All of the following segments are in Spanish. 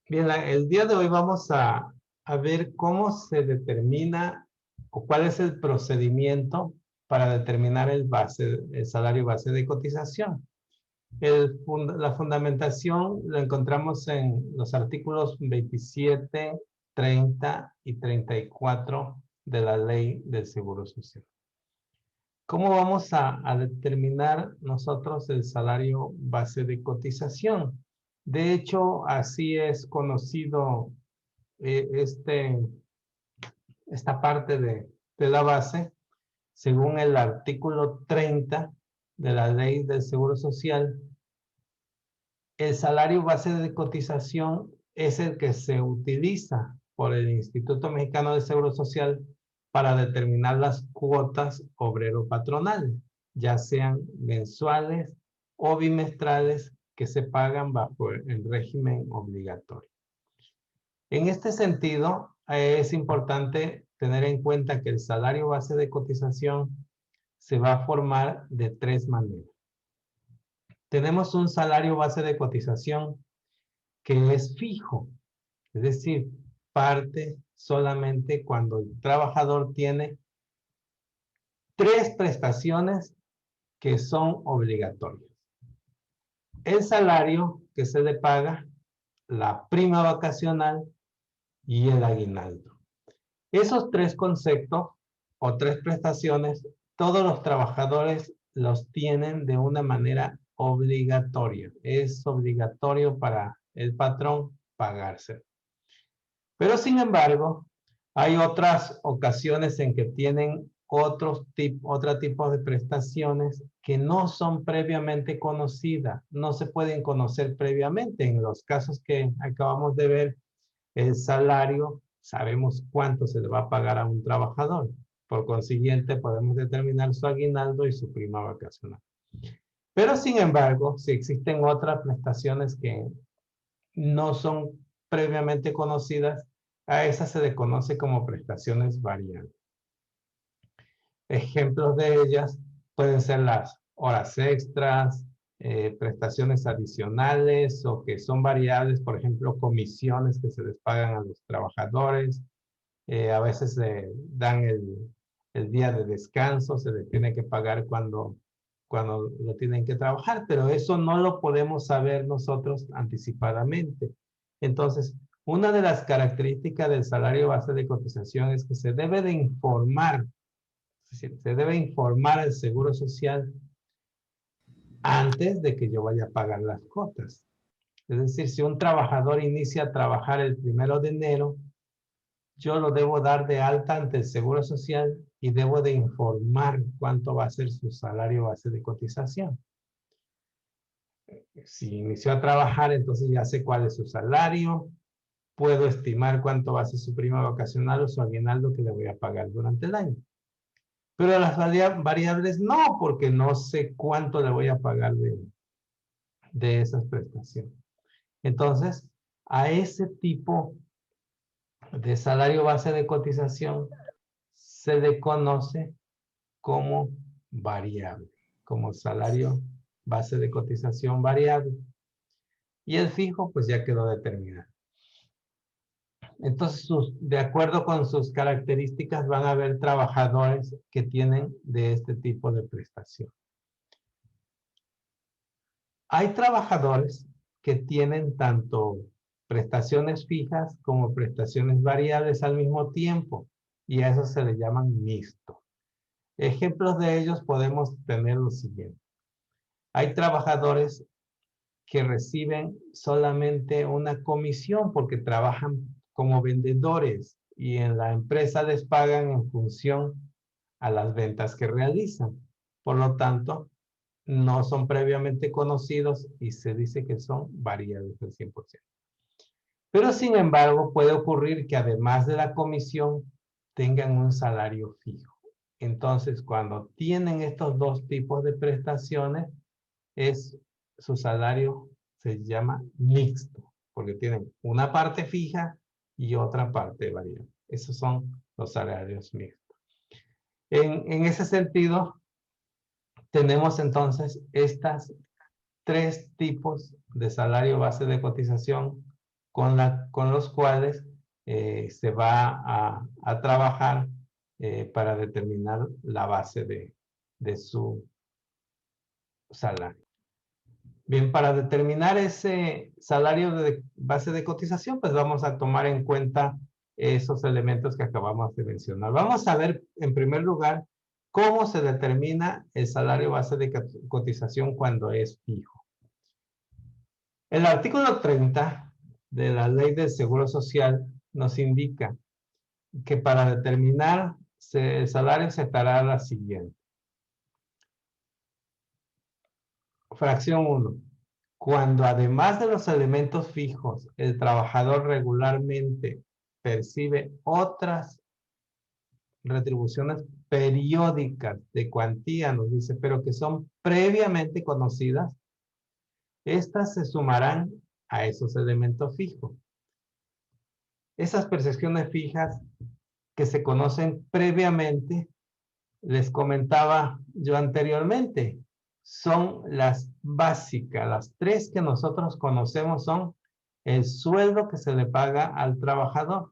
Bien, el día de hoy vamos a ver cómo se determina o cuál es el procedimiento para determinar el salario base de cotización. La fundamentación lo encontramos en los artículos 27, 30 y 34 de la Ley del Seguro Social. ¿Cómo vamos a determinar nosotros el salario base de cotización? De hecho, así es conocido esta parte de la base, según el artículo 30 de la Ley del Seguro Social. El salario base de cotización es el que se utiliza por el Instituto Mexicano de Seguro Social para determinar las cuotas obrero-patronales, ya sean mensuales o bimestrales, que se pagan bajo el régimen obligatorio. En este sentido, es importante tener en cuenta que el salario base de cotización se va a formar de tres maneras. Tenemos un salario base de cotización que es fijo, es decir, parte solamente cuando el trabajador tiene tres prestaciones que son obligatorias. El salario que se le paga, la prima vacacional y el aguinaldo. Esos tres conceptos o tres prestaciones, todos los trabajadores los tienen de una manera obligatoria. Es obligatorio para el patrón pagarse. Pero sin embargo, hay otras ocasiones en que tienen otro tipo de prestaciones que no son previamente conocidas, no se pueden conocer previamente. En los casos que acabamos de ver, el salario, sabemos cuánto se le va a pagar a un trabajador. Por consiguiente, podemos determinar su aguinaldo y su prima vacacional. Pero sin embargo, si existen otras prestaciones que no son previamente conocidas, a esas se le conoce como prestaciones variables. Ejemplos de ellas pueden ser las horas extras, prestaciones adicionales o que son variables, por ejemplo, comisiones que se les pagan a los trabajadores. A veces dan el día de descanso, se les tiene que pagar cuando lo tienen que trabajar, pero eso no lo podemos saber nosotros anticipadamente. Entonces, una de las características del salario base de cotización es que se debe de informar, es decir, se debe informar al Seguro Social antes de que yo vaya a pagar las cuotas. Es decir, si un trabajador inicia a trabajar el 1 de enero, yo lo debo dar de alta ante el Seguro Social y debo de informar cuánto va a ser su salario base de cotización. Si inició a trabajar, entonces ya sé cuál es su salario, puedo estimar cuánto va a ser su prima vacacional o su aguinaldo que le voy a pagar durante el año. Pero las variables no, porque no sé cuánto le voy a pagar de esas prestaciones. Entonces, a ese tipo de salario base de cotización se le conoce como variable, como salario base de cotización variable. Y el fijo, pues ya quedó determinado. Entonces, de acuerdo con sus características, van a haber trabajadores que tienen de este tipo de prestación. Hay trabajadores que tienen tanto prestaciones fijas como prestaciones variables al mismo tiempo, y a eso se le llaman mixto. Ejemplos de ellos podemos tener lo siguiente. Hay trabajadores que reciben solamente una comisión porque trabajan como vendedores y en la empresa les pagan en función a las ventas que realizan. Por lo tanto, no son previamente conocidos y se dice que son variables al 100%. Pero sin embargo, puede ocurrir que además de la comisión tengan un salario fijo. Entonces, cuando tienen estos dos tipos de prestaciones, su salario se llama mixto, porque tienen una parte fija y otra parte variable. Esos son los salarios mixtos. En ese sentido, tenemos entonces estas tres tipos de salario base de cotización con los cuales se va a trabajar para determinar la base de su salario. Bien, para determinar ese salario de base de cotización, pues vamos a tomar en cuenta esos elementos que acabamos de mencionar. Vamos a ver, en primer lugar, cómo se determina el salario base de cotización cuando es fijo. El artículo 30 de la Ley del Seguro Social nos indica que para determinar el salario se hará la siguiente. Fracción 1. Cuando además de los elementos fijos, el trabajador regularmente percibe otras retribuciones periódicas de cuantía, nos dice, pero que son previamente conocidas, estas se sumarán a esos elementos fijos. Esas percepciones fijas que se conocen previamente, les comentaba yo anteriormente, son las básicas. Las tres que nosotros conocemos son el sueldo que se le paga al trabajador,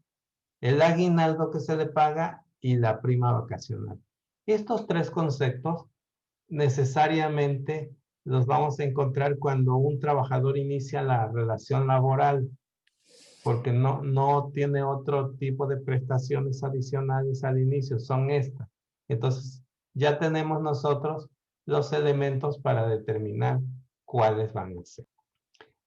el aguinaldo que se le paga y la prima vacacional. Estos tres conceptos necesariamente los vamos a encontrar cuando un trabajador inicia la relación laboral, porque no tiene otro tipo de prestaciones adicionales al inicio, son estas. Entonces, ya tenemos nosotros los elementos para determinar cuáles van a ser.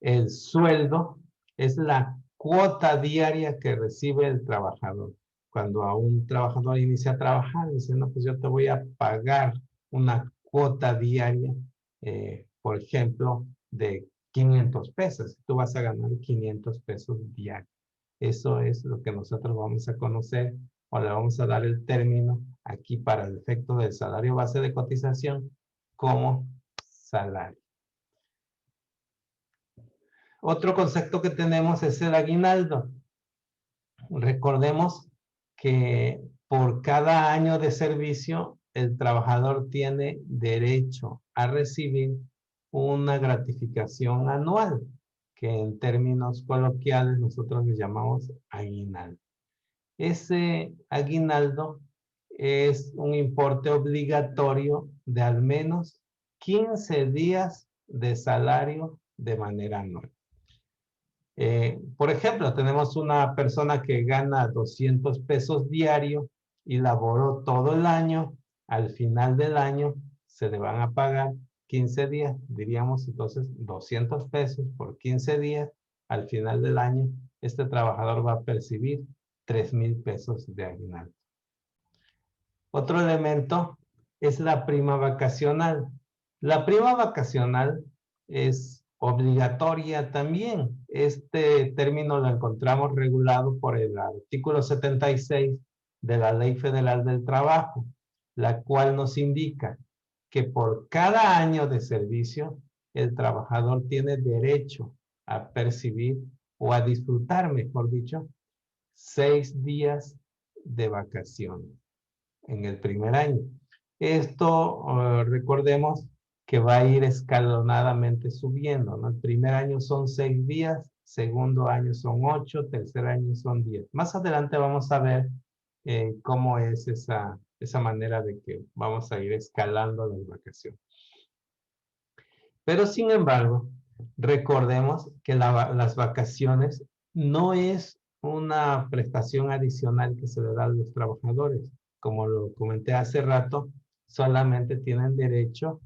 El sueldo es la cuota diaria que recibe el trabajador. Cuando a un trabajador inicia a trabajar, dice, no, pues yo te voy a pagar una cuota diaria, por ejemplo, de 500 pesos. Tú vas a ganar 500 pesos diarios. Eso es lo que nosotros vamos a conocer o le vamos a dar el término aquí para el efecto del salario base de cotización como salario. Otro concepto que tenemos es el aguinaldo. Recordemos que por cada año de servicio el trabajador tiene derecho a recibir una gratificación anual, que en términos coloquiales nosotros le llamamos aguinaldo. Ese aguinaldo es un importe obligatorio de al menos 15 días de salario de manera anual. Por ejemplo, tenemos una persona que gana 200 pesos diario y laboró todo el año. Al final del año se le van a pagar 15 días, diríamos entonces 200 pesos por 15 días. Al final del año, este trabajador va a percibir 3,000 pesos de aguinaldo. Otro elemento es la prima vacacional. La prima vacacional es obligatoria también. Este término lo encontramos regulado por el artículo 76 de la Ley Federal del Trabajo, la cual nos indica que por cada año de servicio, el trabajador tiene derecho a percibir o a disfrutar, mejor dicho, 6 días de vacaciones en el primer año. Esto, recordemos que va a ir escalonadamente subiendo, ¿no? El primer año son 6 días, segundo año son 8, tercer año son 10. Más adelante vamos a ver cómo es esa manera de que vamos a ir escalando las vacaciones. Pero sin embargo, recordemos que las vacaciones no es una prestación adicional que se le da a los trabajadores. Como lo comenté hace rato, solamente tienen derecho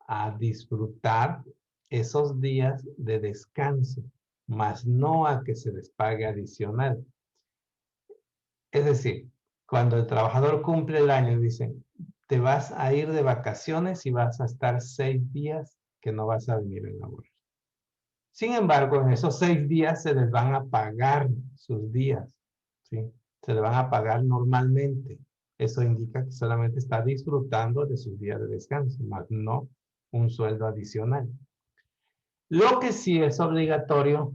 a disfrutar esos días de descanso, más no a que se les pague adicional. Es decir, cuando el trabajador cumple el año, dicen, te vas a ir de vacaciones y vas a estar 6 días que no vas a venir a laborar. Sin embargo, en esos 6 días se les van a pagar sus días, ¿sí? Se les van a pagar normalmente. Eso indica que solamente está disfrutando de sus días de descanso, más no un sueldo adicional. Lo que sí es obligatorio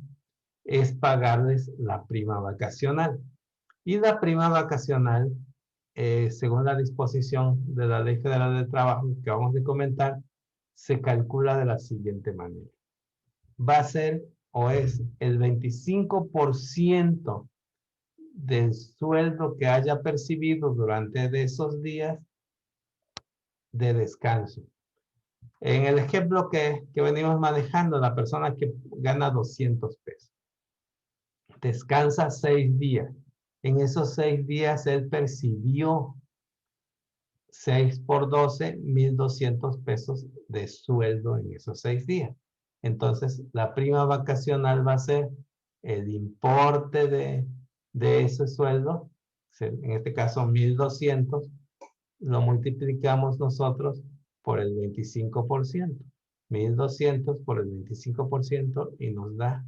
es pagarles la prima vacacional. Y la prima vacacional, según la disposición de la Ley Federal del Trabajo que vamos a comentar, se calcula de la siguiente manera. Va a ser o es el 25% del sueldo que haya percibido durante de esos días de descanso. En el ejemplo que venimos manejando, la persona que gana 200 pesos, descansa 6 días. En esos 6 días él percibió 6 por 12, 1,200 pesos de sueldo en esos 6 días. Entonces, la prima vacacional va a ser el importe de ese sueldo, en este caso 1,200, lo multiplicamos nosotros por el 25%. 1,200 por el 25% y nos da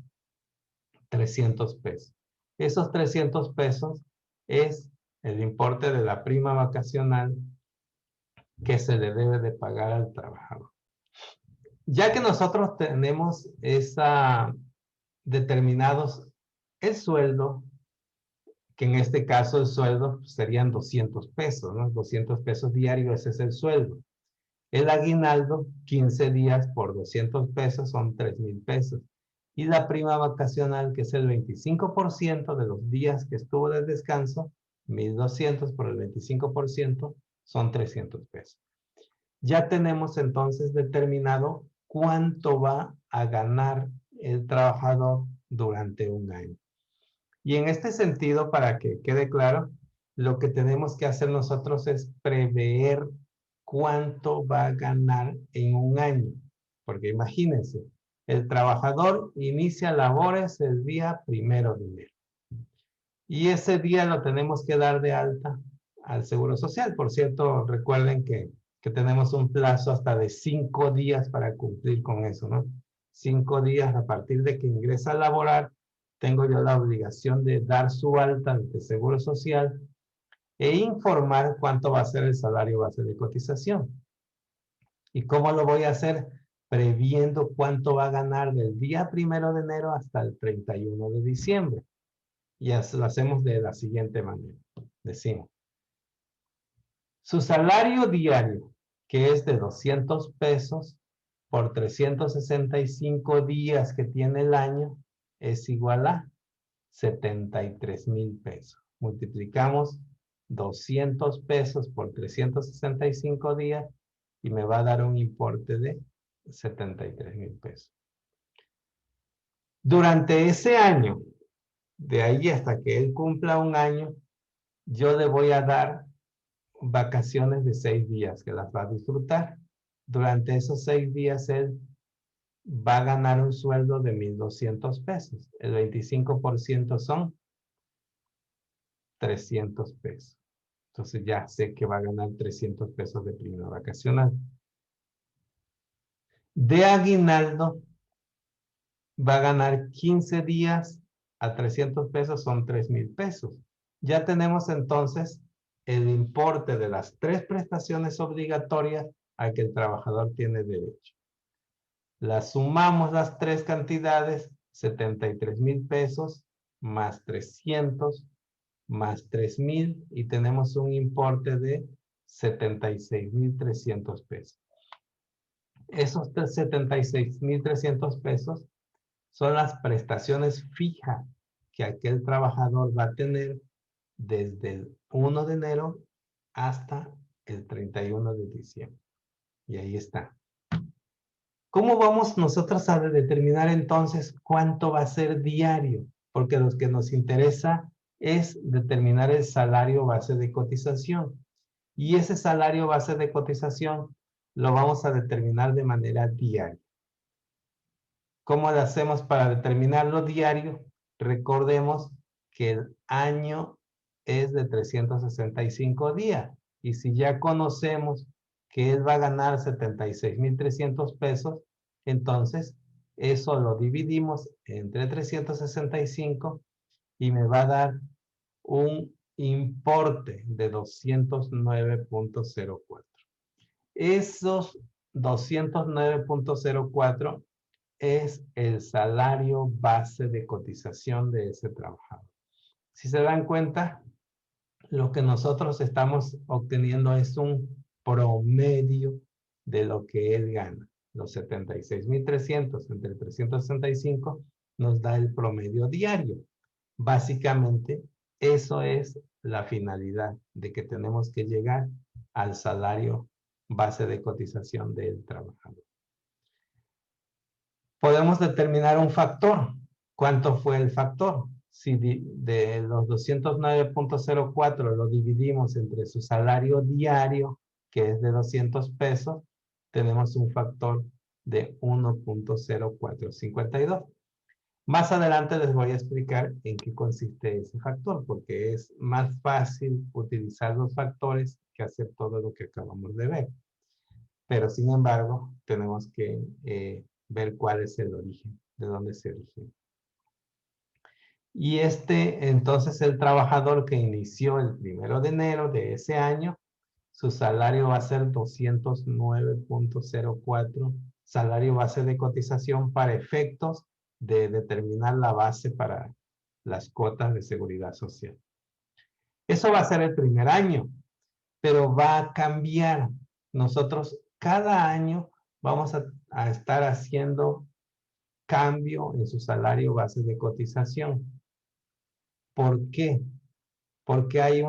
300 pesos. Esos 300 pesos es el importe de la prima vacacional que se le debe de pagar al trabajador. Ya que nosotros tenemos determinados el sueldo, que en este caso el sueldo serían 200 pesos, ¿no? 200 pesos diarios, ese es el sueldo. El aguinaldo, 15 días por 200 pesos son 3,000 pesos. Y la prima vacacional, que es el 25% de los días que estuvo de descanso, 1,200 por el 25% son 300 pesos. Ya tenemos entonces determinado cuánto va a ganar el trabajador durante un año. Y en este sentido, para que quede claro, lo que tenemos que hacer nosotros es prever cuánto va a ganar en un año. Porque imagínense, el trabajador inicia labores el día 1 de enero. Y ese día lo tenemos que dar de alta al Seguro Social. Por cierto, recuerden que tenemos un plazo hasta de 5 días para cumplir con eso, ¿no? 5 días a partir de que ingresa a laborar, tengo yo la obligación de dar su alta ante Seguro Social e informar cuánto va a ser el salario base de cotización. ¿Y cómo lo voy a hacer? Previendo cuánto va a ganar del día 1 de enero hasta el 31 de diciembre. Y lo hacemos de la siguiente manera. Decimos, su salario diario, que es de 200 pesos por 365 días que tiene el año, es igual a 73,000 pesos. Multiplicamos 200 pesos por 365 días y me va a dar un importe de 73,000 pesos. Durante ese año, de ahí hasta que él cumpla un año, yo le voy a dar vacaciones de 6 días que las va a disfrutar. Durante esos 6 días él va a ganar un sueldo de 1,200 pesos. El 25% son 300 pesos. Entonces ya sé que va a ganar 300 pesos de prima vacacional. De aguinaldo va a ganar 15 días a 300 pesos, son 3,000 pesos. Ya tenemos entonces el importe de las 3 prestaciones obligatorias a que el trabajador tiene derecho. Las sumamos las 3 cantidades, 73,000 pesos más 300 más 3,000 y tenemos un importe de 76,300 pesos. Esos 76,300 pesos son las prestaciones fijas que aquel trabajador va a tener desde el 1 de enero hasta el 31 de diciembre. Y ahí está. ¿Cómo vamos nosotros a determinar entonces cuánto va a ser diario? Porque lo que nos interesa es determinar el salario base de cotización. Y ese salario base de cotización lo vamos a determinar de manera diaria. ¿Cómo lo hacemos para determinarlo diario? Recordemos que el año es de 365 días. Y si ya conocemos que él va a ganar 76,300 pesos, entonces eso lo dividimos entre 365 y me va a dar un importe de 209.04. Esos 209.04 es el salario base de cotización de ese trabajador. Si se dan cuenta, lo que nosotros estamos obteniendo es un promedio de lo que él gana. Los 76,300 entre 365 nos da el promedio diario. Básicamente, eso es la finalidad de que tenemos que llegar al salario base de cotización del trabajador. Podemos determinar un factor. ¿Cuánto fue el factor? Si de los 209.04 lo dividimos entre su salario diario, que es de 200 pesos, tenemos un factor de 1.0452. Más adelante les voy a explicar en qué consiste ese factor, porque es más fácil utilizar los factores que hacer todo lo que acabamos de ver. Pero sin embargo, tenemos que ver cuál es el origen, de dónde se origina. Y entonces el trabajador que inició el 1 de enero de ese año, su salario va a ser 209.04, salario base de cotización para efectos de determinar la base para las cuotas de seguridad social. Eso va a ser el primer año, pero va a cambiar. Nosotros cada año vamos a estar haciendo cambio en su salario base de cotización. ¿Por qué? Porque hay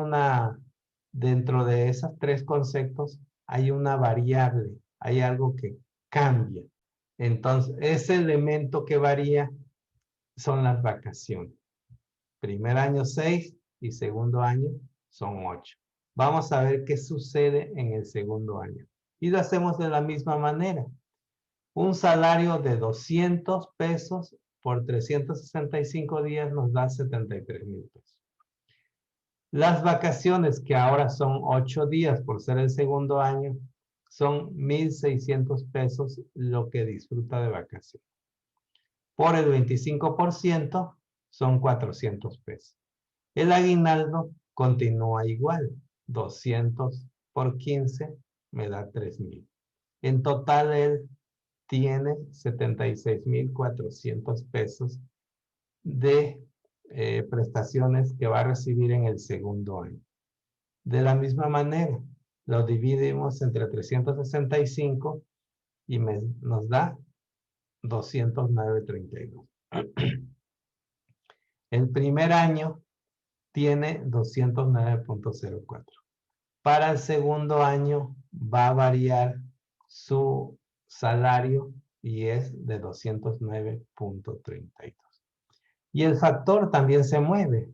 dentro de esos tres conceptos, hay una variable, hay algo que cambia. Entonces, ese elemento que varía son las vacaciones. Primer año 6 y segundo año son 8. Vamos a ver qué sucede en el segundo año. Y lo hacemos de la misma manera. Un salario de 200 pesos por 365 días nos da 73,000 pesos. Las vacaciones, que ahora son 8 días por ser el segundo año, son 1,600 pesos lo que disfruta de vacaciones. Por el 25% son 400 pesos. El aguinaldo continúa igual. 200 por 15 me da 3,000. En total él tiene 76,400 pesos de prestaciones que va a recibir en el segundo año. De la misma manera, lo dividimos entre 365 y nos da 209.32. El primer año tiene 209.04. Para el segundo año va a variar su salario y es de 209.32. Y el factor también se mueve.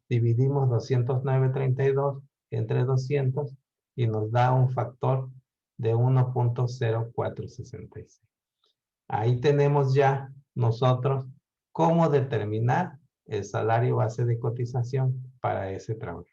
Dividimos 209.32 entre 200 y nos da un factor de 1.0466. Ahí tenemos ya nosotros cómo determinar el salario base de cotización para ese trabajo.